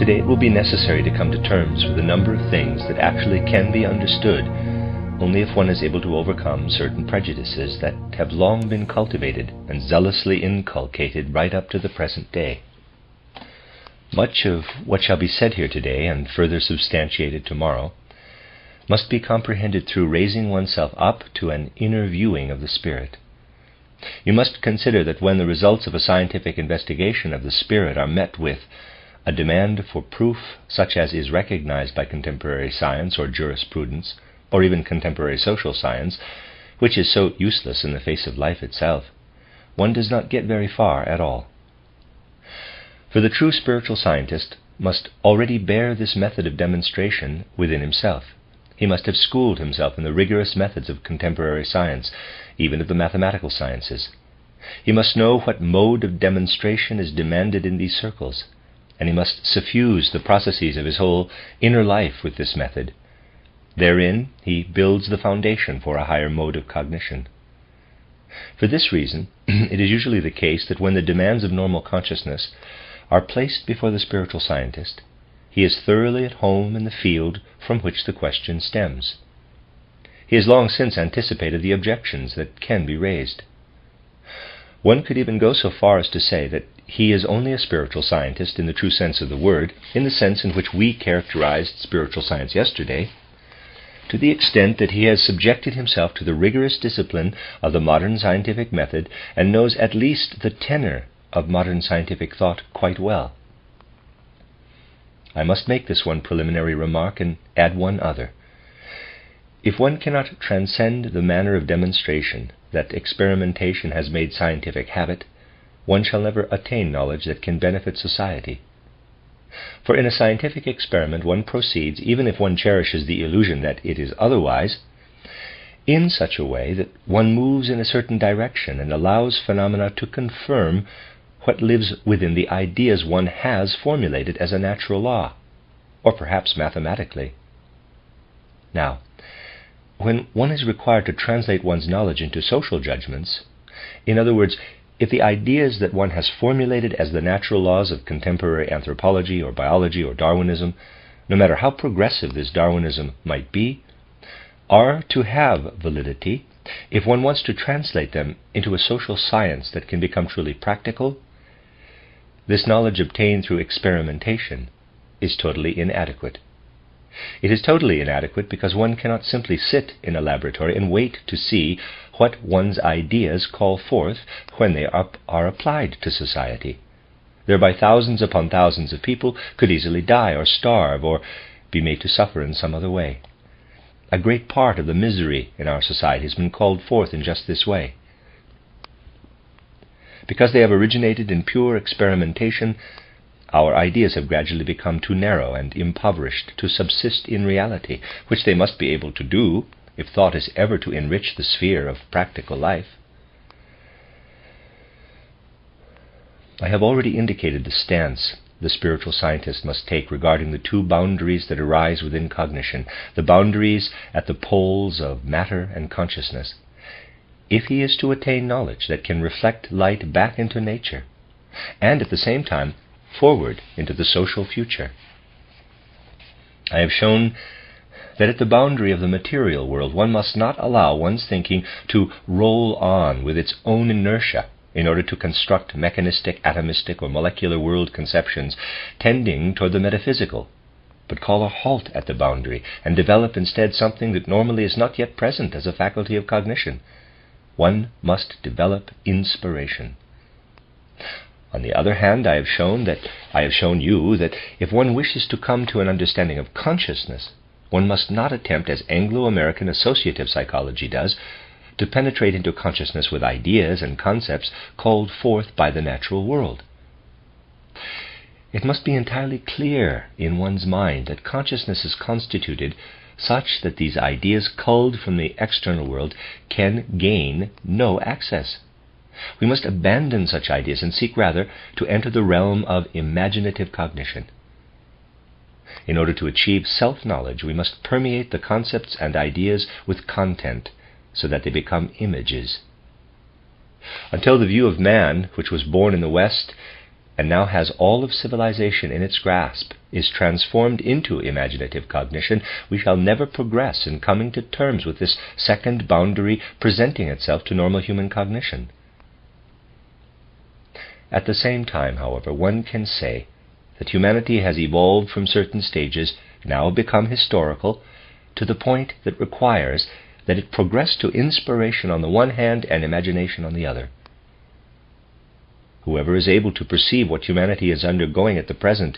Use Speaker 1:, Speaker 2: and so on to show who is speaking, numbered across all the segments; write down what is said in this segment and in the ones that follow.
Speaker 1: Today it will be necessary to come to terms with a number of things that actually can be understood only if one is able to overcome certain prejudices that have long been cultivated and zealously inculcated right up to the present day. Much of what shall be said here today, and further substantiated tomorrow, must be comprehended through raising oneself up to an inner viewing of the spirit. You must consider that when the results of a scientific investigation of the spirit are met with a demand for proof such as is recognized by contemporary science or jurisprudence, or even contemporary social science, which is so useless in the face of life itself, one does not get very far at all. For the true spiritual scientist must already bear this method of demonstration within himself. He must have schooled himself in the rigorous methods of contemporary science, even of the mathematical sciences. He must know what mode of demonstration is demanded in these circles, and he must suffuse the processes of his whole inner life with this method. Therein he builds the foundation for a higher mode of cognition. For this reason, it is usually the case that when the demands of normal consciousness are placed before the spiritual scientist, he is thoroughly at home in the field from which the question stems. He has long since anticipated the objections that can be raised. One could even go so far as to say that he is only a spiritual scientist in the true sense of the word, in the sense in which we characterized spiritual science yesterday, to the extent that he has subjected himself to the rigorous discipline of the modern scientific method and knows at least the tenor of modern scientific thought quite well. I must make this one preliminary remark and add one other. If one cannot transcend the manner of demonstration that experimentation has made scientific habit, one shall never attain knowledge that can benefit society. For in a scientific experiment one proceeds, even if one cherishes the illusion that it is otherwise, in such a way that one moves in a certain direction and allows phenomena to confirm what lives within the ideas one has formulated as a natural law, or perhaps mathematically. Now, when one is required to translate one's knowledge into social judgments, in other words, if the ideas that one has formulated as the natural laws of contemporary anthropology or biology or Darwinism, no matter how progressive this Darwinism might be, are to have validity, if one wants to translate them into a social science that can become truly practical, this knowledge obtained through experimentation is totally inadequate. It is totally inadequate because one cannot simply sit in a laboratory and wait to see what one's ideas call forth when they are applied to society. Thereby thousands upon thousands of people could easily die or starve or be made to suffer in some other way. A great part of the misery in our society has been called forth in just this way. Because they have originated in pure experimentation, our ideas have gradually become too narrow and impoverished to subsist in reality, which they must be able to do if thought is ever to enrich the sphere of practical life. I have already indicated the stance the spiritual scientist must take regarding the two boundaries that arise within cognition, the boundaries at the poles of matter and consciousness, if he is to attain knowledge that can reflect light back into nature, and at the same time forward into the social future. I have shown that at the boundary of the material world one must not allow one's thinking to roll on with its own inertia in order to construct mechanistic, atomistic, or molecular world conceptions tending toward the metaphysical, but call a halt at the boundary and develop instead something that normally is not yet present as a faculty of cognition. One must develop inspiration. On the other hand, I have shown you that if one wishes to come to an understanding of consciousness, one must not attempt, as Anglo-American associative psychology does, to penetrate into consciousness with ideas and concepts called forth by the natural world. It must be entirely clear in one's mind that consciousness is constituted such that these ideas culled from the external world can gain no access. We must abandon such ideas and seek rather to enter the realm of imaginative cognition. In order to achieve self-knowledge, we must permeate the concepts and ideas with content so that they become images. Until the view of man, which was born in the West, and now has all of civilization in its grasp, is transformed into imaginative cognition, we shall never progress in coming to terms with this second boundary presenting itself to normal human cognition. At the same time, however, one can say that humanity has evolved from certain stages, now become historical, to the point that requires that it progress to inspiration on the one hand and imagination on the other. Whoever is able to perceive what humanity is undergoing at the present,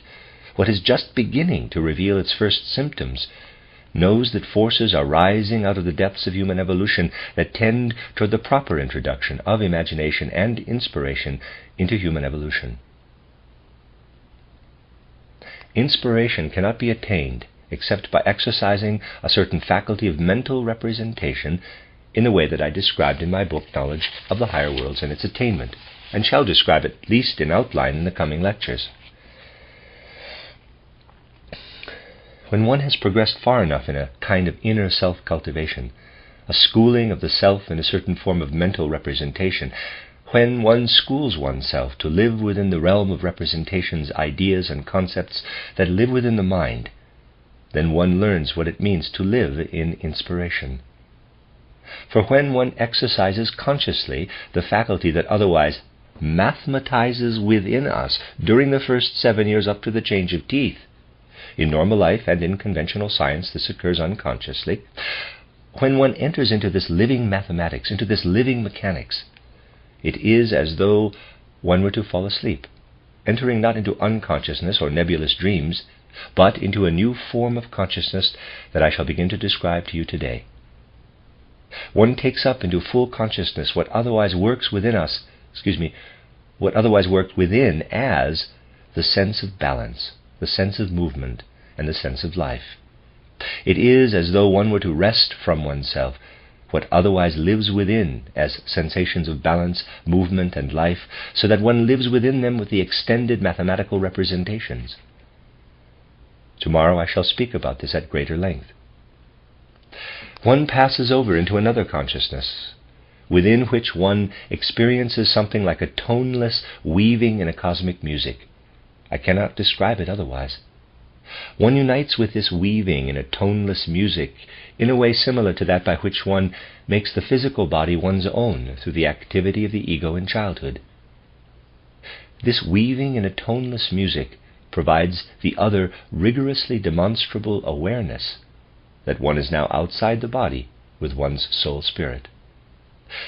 Speaker 1: what is just beginning to reveal its first symptoms, knows that forces are rising out of the depths of human evolution that tend toward the proper introduction of imagination and inspiration into human evolution. Inspiration cannot be attained except by exercising a certain faculty of mental representation in the way that I described in my book, Knowledge of the Higher Worlds and Its Attainment, and shall describe at least in outline in the coming lectures. When one has progressed far enough in a kind of inner self-cultivation, a schooling of the self in a certain form of mental representation, when one schools oneself to live within the realm of representations, ideas, and concepts that live within the mind, then one learns what it means to live in inspiration. For when one exercises consciously the faculty that otherwise mathematizes within us during the first 7 years up to the change of teeth, in normal life and in conventional science this occurs unconsciously, when one enters into this living mathematics, into this living mechanics, it is as though one were to fall asleep, entering not into unconsciousness or nebulous dreams, but into a new form of consciousness that I shall begin to describe to you today. One takes up into full consciousness what otherwise works within us, what otherwise worked within as the sense of balance, the sense of movement, and the sense of life. It is as though one were to wrest from oneself what otherwise lives within as sensations of balance, movement, and life, so that one lives within them with the extended mathematical representations. Tomorrow I shall speak about this at greater length. One passes over into another consciousness, within which one experiences something like a toneless weaving in a cosmic music. I cannot describe it otherwise. One unites with this weaving in a toneless music in a way similar to that by which one makes the physical body one's own through the activity of the ego in childhood. This weaving in a toneless music provides the other rigorously demonstrable awareness that one is now outside the body with one's soul spirit.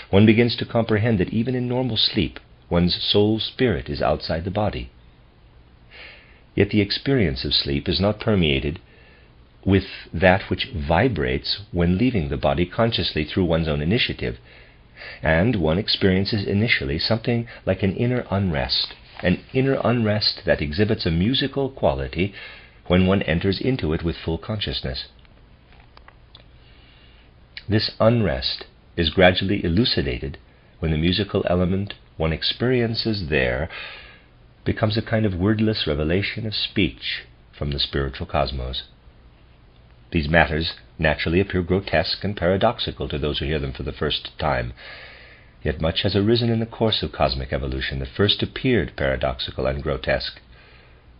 Speaker 1: One begins to comprehend that even in normal sleep, one's soul spirit is outside the body. Yet the experience of sleep is not permeated with that which vibrates when leaving the body consciously through one's own initiative, and one experiences initially something like an inner unrest that exhibits a musical quality when one enters into it with full consciousness. This unrest is gradually elucidated when the musical element one experiences there becomes a kind of wordless revelation of speech from the spiritual cosmos. These matters naturally appear grotesque and paradoxical to those who hear them for the first time, yet much has arisen in the course of cosmic evolution that first appeared paradoxical and grotesque,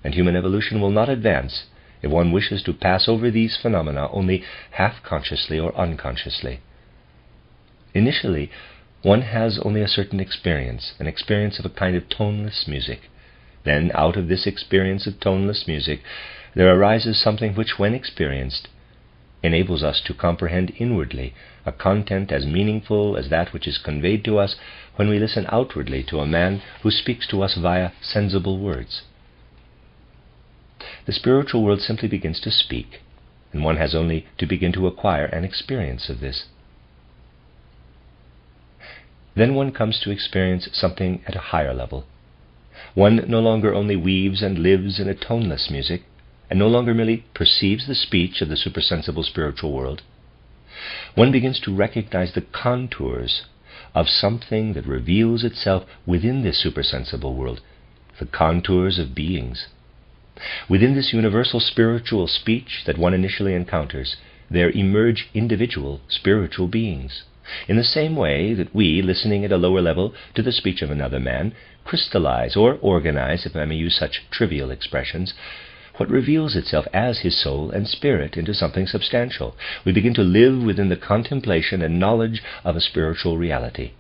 Speaker 1: and human evolution will not advance if one wishes to pass over these phenomena only half-consciously or unconsciously. Initially, one has only a certain experience, an experience of a kind of toneless music. Then, out of this experience of toneless music, there arises something which, when experienced, enables us to comprehend inwardly a content as meaningful as that which is conveyed to us when we listen outwardly to a man who speaks to us via sensible words. The spiritual world simply begins to speak, and one has only to begin to acquire an experience of this. Then one comes to experience something at a higher level. One no longer only weaves and lives in a toneless music, and no longer merely perceives the speech of the supersensible spiritual world. One begins to recognize the contours of something that reveals itself within this supersensible world, the contours of beings. Within this universal spiritual speech that one initially encounters, there emerge individual spiritual beings, In the same way that we, listening at a lower level to the speech of another man, crystallize or organize, if I may use such trivial expressions, what reveals itself as his soul and spirit into something substantial. We begin to live within the contemplation and knowledge of a spiritual reality.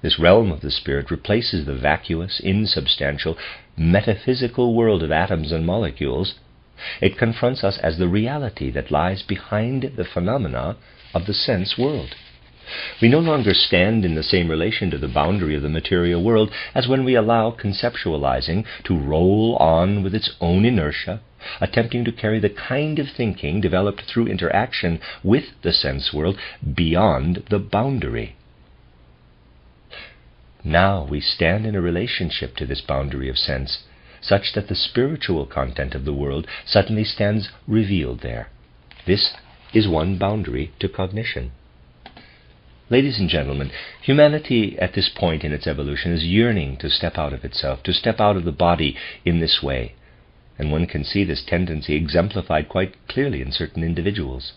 Speaker 1: This realm of the spirit replaces the vacuous, insubstantial, metaphysical world of atoms and molecules. It confronts us as the reality that lies behind the phenomena of the sense world. We no longer stand in the same relation to the boundary of the material world as when we allow conceptualizing to roll on with its own inertia, attempting to carry the kind of thinking developed through interaction with the sense world beyond the boundary. Now we stand in a relationship to this boundary of sense, such that the spiritual content of the world suddenly stands revealed there. This is one boundary to cognition. Ladies and gentlemen, humanity at this point in its evolution is yearning to step out of itself, to step out of the body in this way, and one can see this tendency exemplified quite clearly in certain individuals.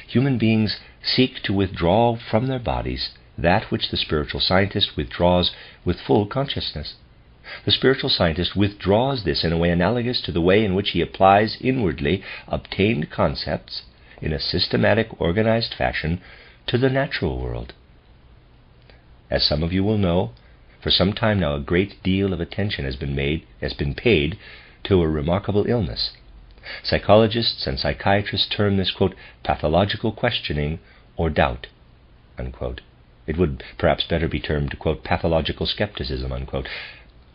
Speaker 1: Human beings seek to withdraw from their bodies that which the spiritual scientist withdraws with full consciousness. The spiritual scientist withdraws this in a way analogous to the way in which he applies inwardly obtained concepts in a systematic, organized fashion to the natural world. As some of you will know, for some time now a great deal of attention has been paid to a remarkable illness. Psychologists and psychiatrists term this, quote, pathological questioning or doubt, unquote. It would perhaps better be termed, quote, pathological skepticism, unquote.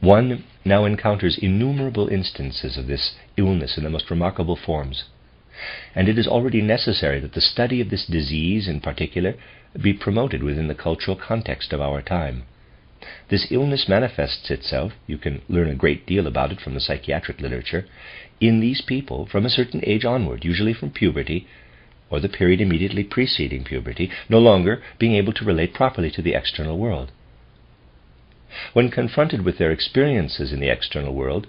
Speaker 1: One now encounters innumerable instances of this illness in the most remarkable forms, and it is already necessary that the study of this disease in particular be promoted within the cultural context of our time. This illness manifests itself, you can learn a great deal about it from the psychiatric literature, in these people from a certain age onward, usually from puberty, or the period immediately preceding puberty, no longer being able to relate properly to the external world. When confronted with their experiences in the external world,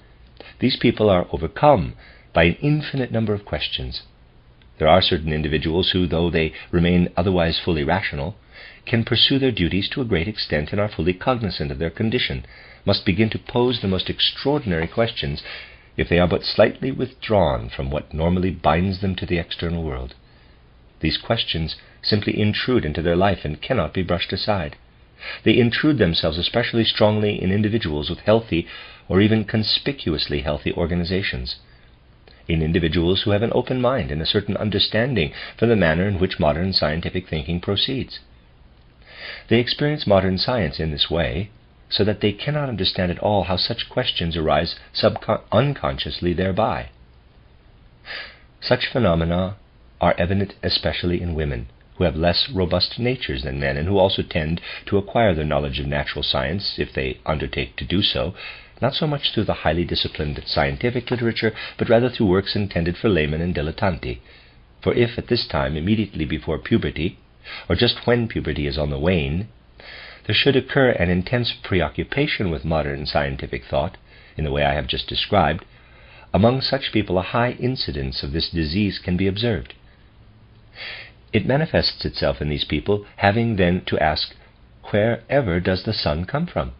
Speaker 1: these people are overcome by an infinite number of questions. There are certain individuals who, though they remain otherwise fully rational, can pursue their duties to a great extent and are fully cognizant of their condition, must begin to pose the most extraordinary questions if they are but slightly withdrawn from what normally binds them to the external world. These questions simply intrude into their life and cannot be brushed aside. They intrude themselves especially strongly in individuals with healthy or even conspicuously healthy organizations, in individuals who have an open mind and a certain understanding for the manner in which modern scientific thinking proceeds. They experience modern science in this way, so that they cannot understand at all how such questions arise unconsciously thereby. Such phenomena are evident especially in women, who have less robust natures than men, and who also tend to acquire their knowledge of natural science, if they undertake to do so, not so much through the highly disciplined scientific literature, but rather through works intended for laymen and dilettanti. For if at this time, immediately before puberty, or just when puberty is on the wane, there should occur an intense preoccupation with modern scientific thought, in the way I have just described, among such people a high incidence of this disease can be observed. It manifests itself in these people having then to ask, wherever does the sun come from?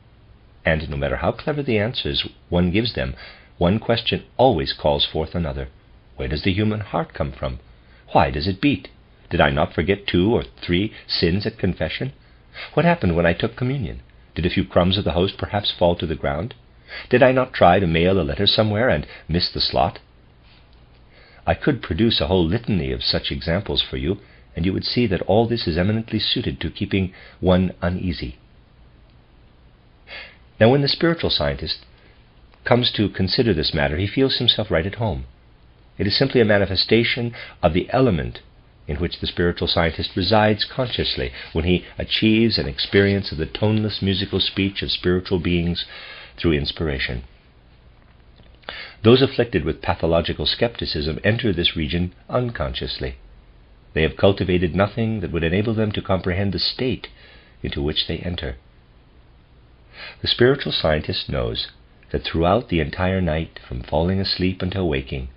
Speaker 1: And no matter how clever the answers one gives them, one question always calls forth another. Where does the human heart come from? Why does it beat? Did I not forget 2 or 3 sins at confession? What happened when I took communion? Did a few crumbs of the host perhaps fall to the ground? Did I not try to mail a letter somewhere and miss the slot? I could produce a whole litany of such examples for you, and you would see that all this is eminently suited to keeping one uneasy. Now, when the spiritual scientist comes to consider this matter, he feels himself right at home. It is simply a manifestation of the element in which the spiritual scientist resides consciously when he achieves an experience of the toneless musical speech of spiritual beings through inspiration. Those afflicted with pathological skepticism enter this region unconsciously. They have cultivated nothing that would enable them to comprehend the state into which they enter. The spiritual scientist knows that throughout the entire night, from falling asleep until waking,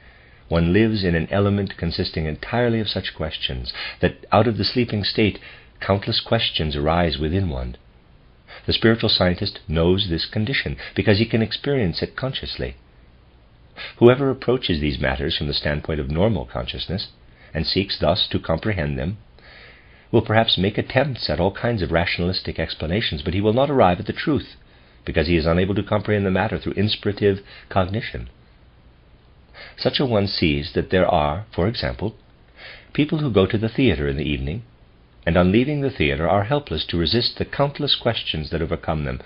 Speaker 1: one lives in an element consisting entirely of such questions, that out of the sleeping state countless questions arise within one. The spiritual scientist knows this condition because he can experience it consciously. Whoever approaches these matters from the standpoint of normal consciousness, and seeks thus to comprehend them, will perhaps make attempts at all kinds of rationalistic explanations, but he will not arrive at the truth, because he is unable to comprehend the matter through inspirative cognition. Such a one sees that there are, for example, people who go to the theatre in the evening, and on leaving the theatre are helpless to resist the countless questions that overcome them.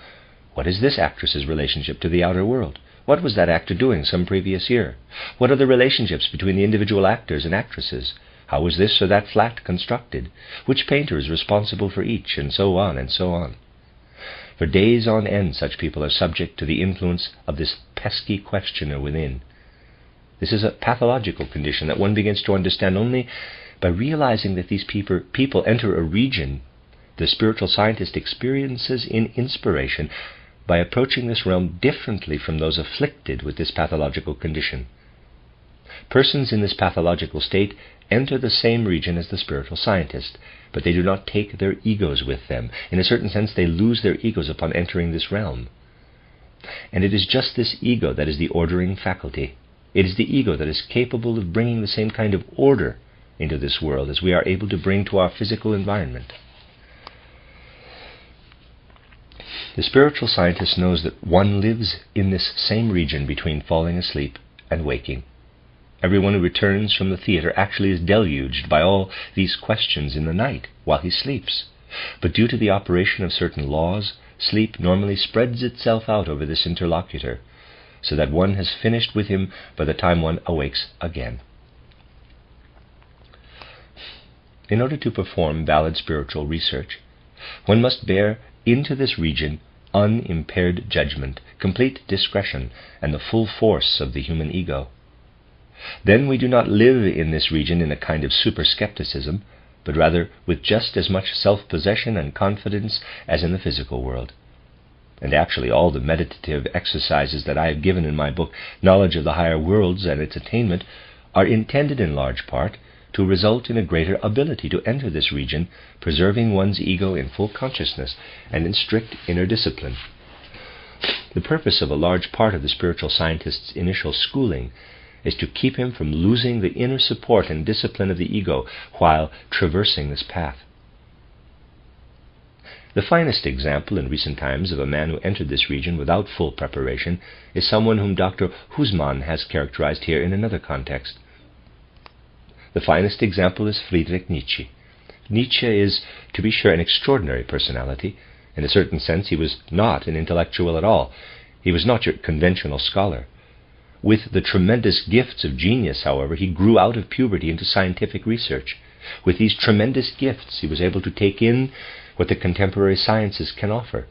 Speaker 1: What is this actress's relationship to the outer world? What was that actor doing some previous year? What are the relationships between the individual actors and actresses? How was this or that flat constructed? Which painter is responsible for each? And so on and so on. For days on end such people are subject to the influence of this pesky questioner within. This is a pathological condition that one begins to understand only by realizing that these people enter a region the spiritual scientist experiences in inspiration by approaching this realm differently from those afflicted with this pathological condition. Persons in this pathological state enter the same region as the spiritual scientist, but they do not take their egos with them. In a certain sense, they lose their egos upon entering this realm. And it is just this ego that is the ordering faculty. It is the ego that is capable of bringing the same kind of order into this world as we are able to bring to our physical environment. The spiritual scientist knows that one lives in this same region between falling asleep and waking. Everyone who returns from the theatre actually is deluged by all these questions in the night while he sleeps. But due to the operation of certain laws, sleep normally spreads itself out over this interlocutor, so that one has finished with him by the time one awakes again. In order to perform valid spiritual research, one must bear into this region unimpaired judgment, complete discretion, and the full force of the human ego. Then we do not live in this region in a kind of super-skepticism, but rather with just as much self-possession and confidence as in the physical world. And actually all the meditative exercises that I have given in my book, Knowledge of the Higher Worlds and Its Attainment, are intended in large part to result in a greater ability to enter this region, preserving one's ego in full consciousness and in strict inner discipline. The purpose of a large part of the spiritual scientist's initial schooling is to keep him from losing the inner support and discipline of the ego while traversing this path. The finest example in recent times of a man who entered this region without full preparation is someone whom Dr. Husmann has characterized here in another context. The finest example is Friedrich Nietzsche. Nietzsche is, to be sure, an extraordinary personality. In a certain sense, he was not an intellectual at all. He was not your conventional scholar. With the tremendous gifts of genius, however, he grew out of puberty into scientific research. With these tremendous gifts, he was able to take in what the contemporary sciences can offer.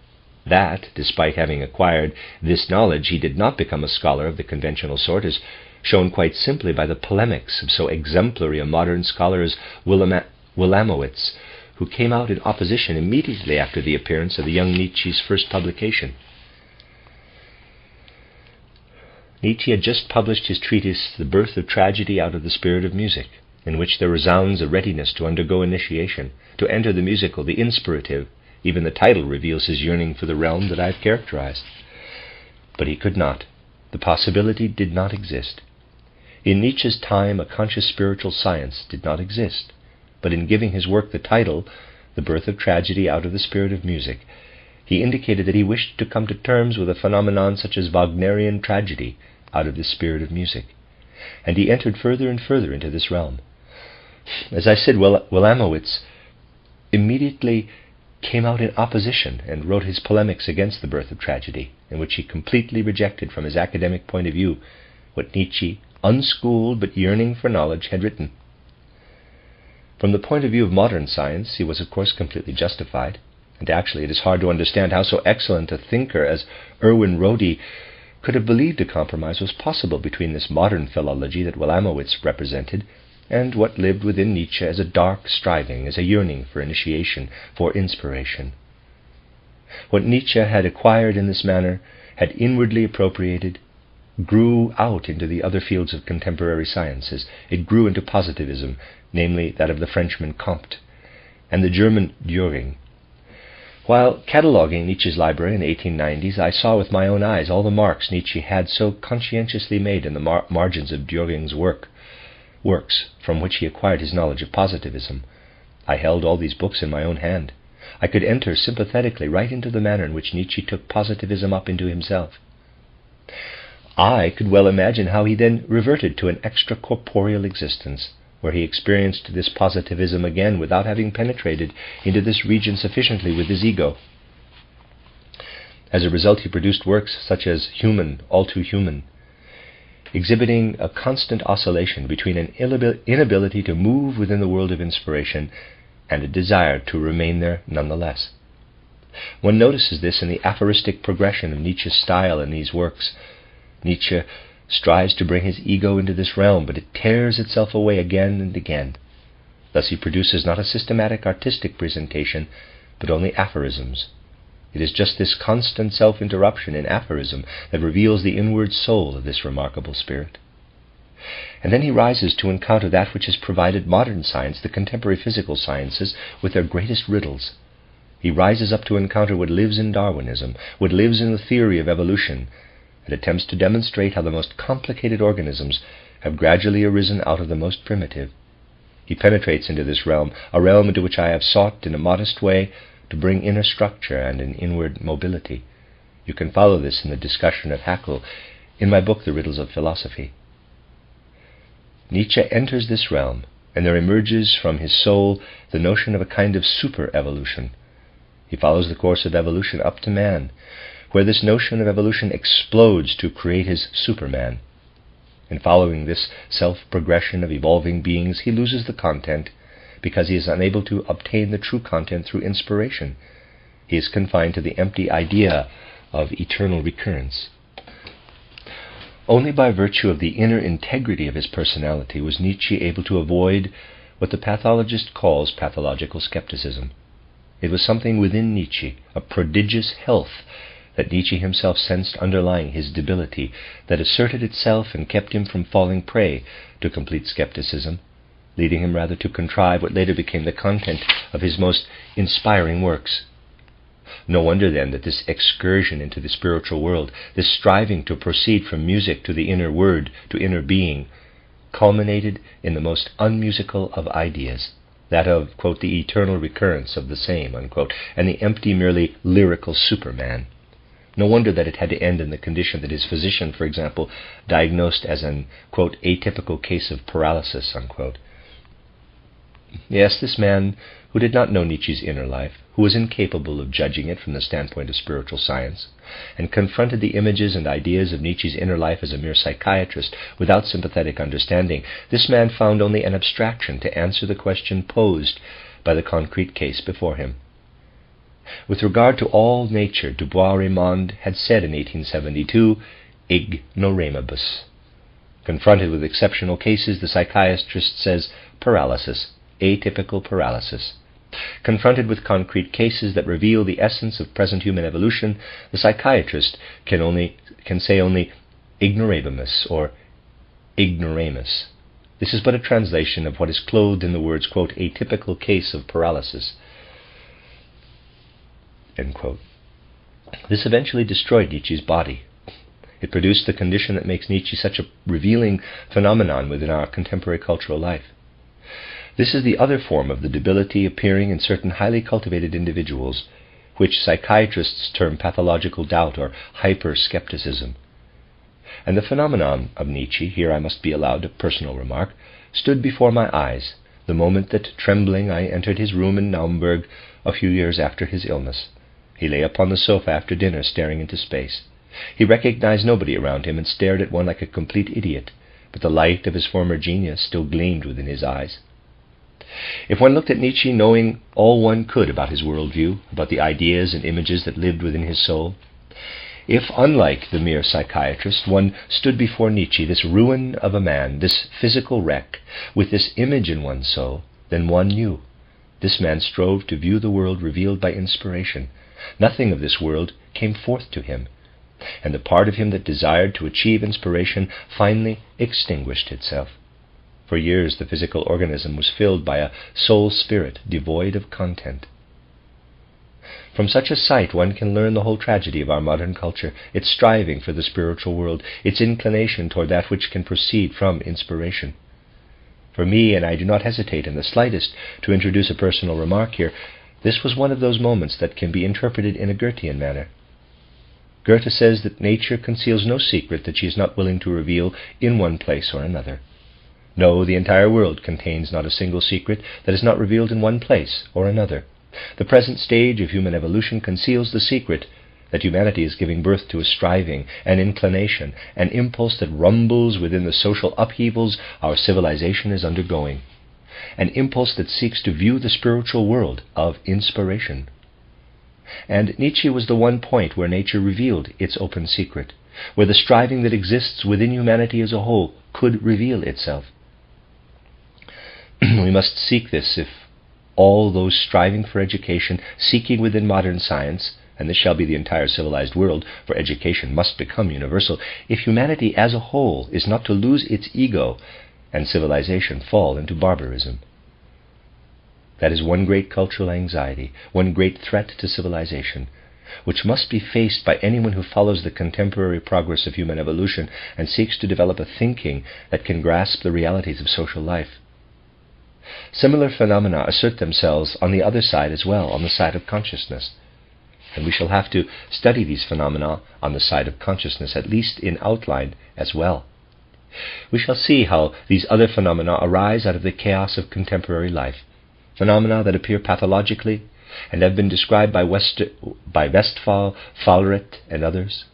Speaker 1: That, despite having acquired this knowledge, he did not become a scholar of the conventional sort, is shown quite simply by the polemics of so exemplary a modern scholar as Willamowitz, who came out in opposition immediately after the appearance of the young Nietzsche's first publication. Nietzsche had just published his treatise, The Birth of Tragedy Out of the Spirit of Music, in which there resounds a readiness to undergo initiation, to enter the musical, the inspirative. Even the title reveals his yearning for the realm that I have characterized. But he could not. The possibility did not exist. In Nietzsche's time, a conscious spiritual science did not exist, but in giving his work the title, The Birth of Tragedy Out of the Spirit of Music, he indicated that he wished to come to terms with a phenomenon such as Wagnerian tragedy out of the spirit of music, and he entered further and further into this realm. As I said, Willamowitz immediately came out in opposition and wrote his polemics against the birth of tragedy, in which he completely rejected from his academic point of view what Nietzsche, unschooled but yearning for knowledge, had written. From the point of view of modern science, he was of course completely justified, and actually it is hard to understand how so excellent a thinker as Erwin Rodi could have believed a compromise was possible between this modern philology that Willamowitz represented and what lived within Nietzsche as a dark striving, as a yearning for initiation, for inspiration. What Nietzsche had acquired in this manner, had inwardly appropriated, grew out into the other fields of contemporary sciences. It grew into positivism, namely that of the Frenchman Comte and the German Dühring. While cataloguing Nietzsche's library in the 1890s, I saw with my own eyes all the marks Nietzsche had so conscientiously made in the margins of Dühring's works from which he acquired his knowledge of positivism. I held all these books in my own hand. I could enter sympathetically right into the manner in which Nietzsche took positivism up into himself. I could well imagine how he then reverted to an extracorporeal existence, where he experienced this positivism again without having penetrated into this region sufficiently with his ego. As a result, he produced works such as Human, All Too Human, exhibiting a constant oscillation between an inability to move within the world of inspiration and a desire to remain there nonetheless. One notices this in the aphoristic progression of Nietzsche's style in these works. Nietzsche strives to bring his ego into this realm, but it tears itself away again and again. Thus he produces not a systematic artistic presentation, but only aphorisms. It is just this constant self-interruption in aphorism that reveals the inward soul of this remarkable spirit. And then he rises to encounter that which has provided modern science, the contemporary physical sciences, with their greatest riddles. He rises up to encounter what lives in Darwinism, what lives in the theory of evolution, and attempts to demonstrate how the most complicated organisms have gradually arisen out of the most primitive. He penetrates into this realm, a realm into which I have sought in a modest way to bring inner structure and an inward mobility. You can follow this in the discussion of Haeckel in my book, The Riddles of Philosophy. Nietzsche enters this realm, and there emerges from his soul the notion of a kind of super-evolution. He follows the course of evolution up to man, where this notion of evolution explodes to create his Superman. In following this self-progression of evolving beings, he loses the content because he is unable to obtain the true content through inspiration. He is confined to the empty idea of eternal recurrence. Only by virtue of the inner integrity of his personality was Nietzsche able to avoid what the pathologist calls pathological skepticism. It was something within Nietzsche, a prodigious health that Nietzsche himself sensed underlying his debility, that asserted itself and kept him from falling prey to complete skepticism, leading him rather to contrive what later became the content of his most inspiring works. No wonder then that this excursion into the spiritual world, this striving to proceed from music to the inner word, to inner being, culminated in the most unmusical of ideas, that of, quote, the eternal recurrence of the same, unquote, and the empty, merely lyrical Superman. No wonder that it had to end in the condition that his physician, for example, diagnosed as an, quote, atypical case of paralysis, unquote. Yes, this man, who did not know Nietzsche's inner life, who was incapable of judging it from the standpoint of spiritual science, and confronted the images and ideas of Nietzsche's inner life as a mere psychiatrist without sympathetic understanding, this man found only an abstraction to answer the question posed by the concrete case before him. With regard to all nature, Du Bois-Reymond had said in 1872, ignoramus. Confronted with exceptional cases, the psychiatrist says paralysis, atypical paralysis. Confronted with concrete cases that reveal the essence of present human evolution, the psychiatrist can say only ignorabimus or ignoramus. This is but a translation of what is clothed in the words, quote, atypical case of paralysis, end quote. This eventually destroyed Nietzsche's body. It produced the condition that makes Nietzsche such a revealing phenomenon within our contemporary cultural life. This is the other form of the debility appearing in certain highly cultivated individuals, which psychiatrists term pathological doubt or hyper-skepticism. And the phenomenon of Nietzsche, here I must be allowed a personal remark, stood before my eyes the moment that, trembling, I entered his room in Naumburg a few years after his illness. He lay upon the sofa after dinner, staring into space. He recognized nobody around him and stared at one like a complete idiot, but the light of his former genius still gleamed within his eyes. If one looked at Nietzsche knowing all one could about his worldview, about the ideas and images that lived within his soul, if, unlike the mere psychiatrist, one stood before Nietzsche, this ruin of a man, this physical wreck, with this image in one's soul, then one knew. This man strove to view the world revealed by inspiration. Nothing of this world came forth to him. and the part of him that desired to achieve inspiration finally extinguished itself. For years the physical organism was filled by a soul spirit devoid of content. From such a sight one can learn the whole tragedy of our modern culture, its striving for the spiritual world, its inclination toward that which can proceed from inspiration. For me, and I do not hesitate in the slightest to introduce a personal remark here, this was one of those moments that can be interpreted in a Goethean manner. Goethe says that nature conceals no secret that she is not willing to reveal in one place or another. No, the entire world contains not a single secret that is not revealed in one place or another. The present stage of human evolution conceals the secret that humanity is giving birth to a striving, an inclination, an impulse that rumbles within the social upheavals our civilization is undergoing, an impulse that seeks to view the spiritual world of inspiration. And Nietzsche was the one point where nature revealed its open secret, where the striving that exists within humanity as a whole could reveal itself. We must seek this if all those striving for education, seeking within modern science, and this shall be the entire civilized world, for education must become universal, if humanity as a whole is not to lose its ego and civilization fall into barbarism. That is one great cultural anxiety, one great threat to civilization, which must be faced by anyone who follows the contemporary progress of human evolution and seeks to develop a thinking that can grasp the realities of social life. Similar phenomena assert themselves on the other side as well, on the side of consciousness. And we shall have to study these phenomena on the side of consciousness, at least in outline as well. We shall see how these other phenomena arise out of the chaos of contemporary life, phenomena that appear pathologically and have been described by Westphal, Falleret, and others.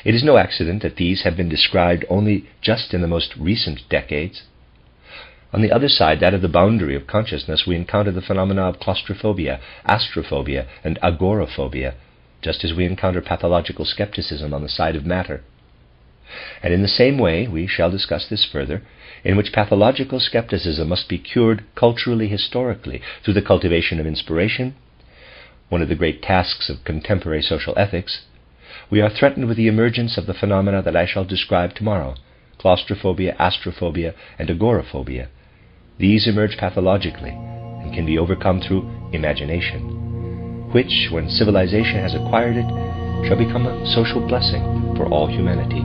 Speaker 1: It is no accident that these have been described only just in the most recent decades. On the other side, that of the boundary of consciousness, we encounter the phenomena of claustrophobia, astrophobia, and agoraphobia, just as we encounter pathological skepticism on the side of matter. And in the same way, we shall discuss this further, in which pathological skepticism must be cured culturally, historically, through the cultivation of inspiration, one of the great tasks of contemporary social ethics, we are threatened with the emergence of the phenomena that I shall describe tomorrow, claustrophobia, astrophobia, and agoraphobia. These emerge pathologically and can be overcome through imagination, which, when civilization has acquired it, shall become a social blessing for all humanity.